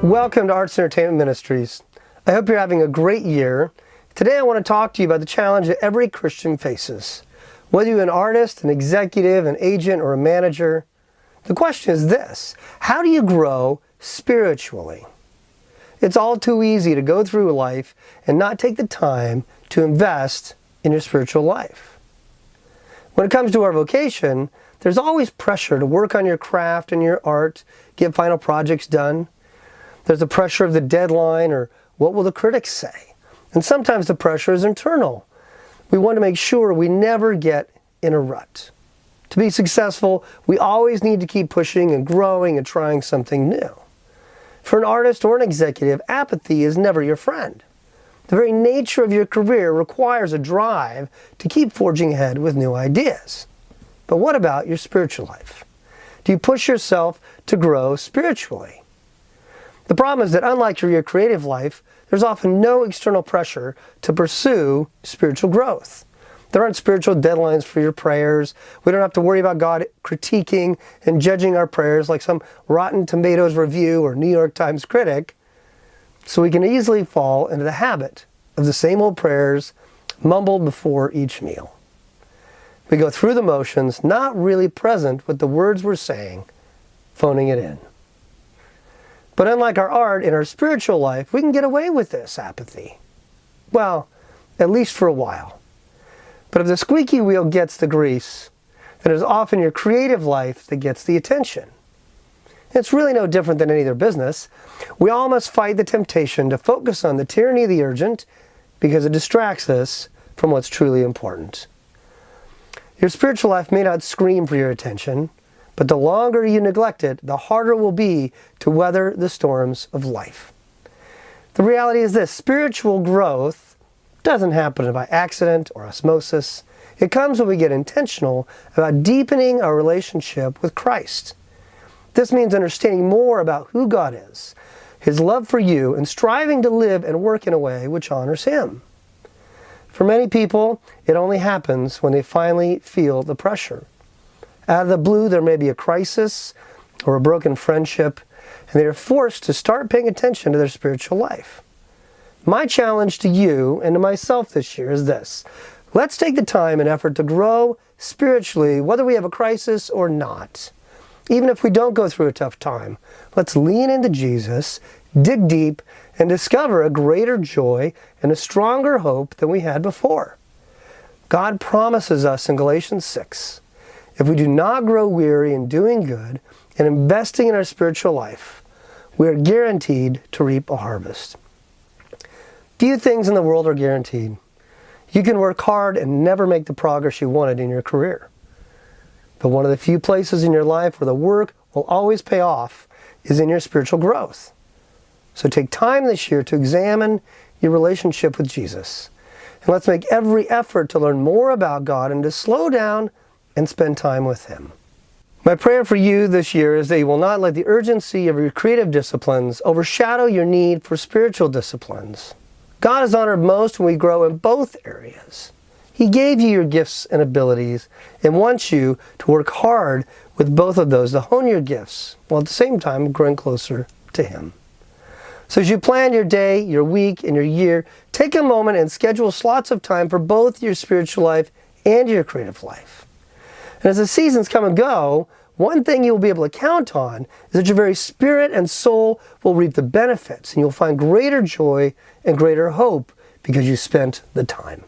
Welcome to Arts and Entertainment Ministries. I hope you're having a great year. Today I want to talk to you about the challenge that every Christian faces. Whether you're an artist, an executive, an agent, or a manager, the question is this: how do you grow spiritually? It's all too easy to go through life and not take the time to invest in your spiritual life. When it comes to our vocation, there's always pressure to work on your craft and your art, get final projects done. There's the pressure of the deadline, or what will the critics say? And sometimes the pressure is internal. We want to make sure we never get in a rut. To be successful, we always need to keep pushing and growing and trying something new. For an artist or an executive, apathy is never your friend. The very nature of your career requires a drive to keep forging ahead with new ideas. But what about your spiritual life? Do you push yourself to grow spiritually? The problem is that unlike your creative life, there's often no external pressure to pursue spiritual growth. There aren't spiritual deadlines for your prayers. We don't have to worry about God critiquing and judging our prayers like some Rotten Tomatoes review or New York Times critic. So we can easily fall into the habit of the same old prayers mumbled before each meal. We go through the motions, not really present with the words we're saying, phoning it in. But unlike our art, in our spiritual life, we can get away with this apathy. Well, at least for a while. But if the squeaky wheel gets the grease, then it's often your creative life that gets the attention. It's really no different than any other business. We all must fight the temptation to focus on the tyranny of the urgent because it distracts us from what's truly important. Your spiritual life may not scream for your attention, but the longer you neglect it, the harder it will be to weather the storms of life. The reality is this: spiritual growth doesn't happen by accident or osmosis. It comes when we get intentional about deepening our relationship with Christ. This means understanding more about who God is, His love for you, and striving to live and work in a way which honors Him. For many people, it only happens when they finally feel the pressure. Out of the blue, there may be a crisis or a broken friendship, and they are forced to start paying attention to their spiritual life. My challenge to you and to myself this year is this: let's take the time and effort to grow spiritually, whether we have a crisis or not. Even if we don't go through a tough time, let's lean into Jesus, dig deep, and discover a greater joy and a stronger hope than we had before. God promises us in Galatians 6, if we do not grow weary in doing good and investing in our spiritual life, we are guaranteed to reap a harvest. Few things in the world are guaranteed. You can work hard and never make the progress you wanted in your career. But one of the few places in your life where the work will always pay off is in your spiritual growth. So take time this year to examine your relationship with Jesus. And let's make every effort to learn more about God and to slow down and spend time with Him. My prayer for you this year is that you will not let the urgency of your creative disciplines overshadow your need for spiritual disciplines. God is honored most when we grow in both areas. He gave you your gifts and abilities and wants you to work hard with both of those to hone your gifts, while at the same time growing closer to Him. So as you plan your day, your week, and your year, take a moment and schedule slots of time for both your spiritual life and your creative life. And as the seasons come and go, one thing you will be able to count on is that your very spirit and soul will reap the benefits, and you'll find greater joy and greater hope because you spent the time.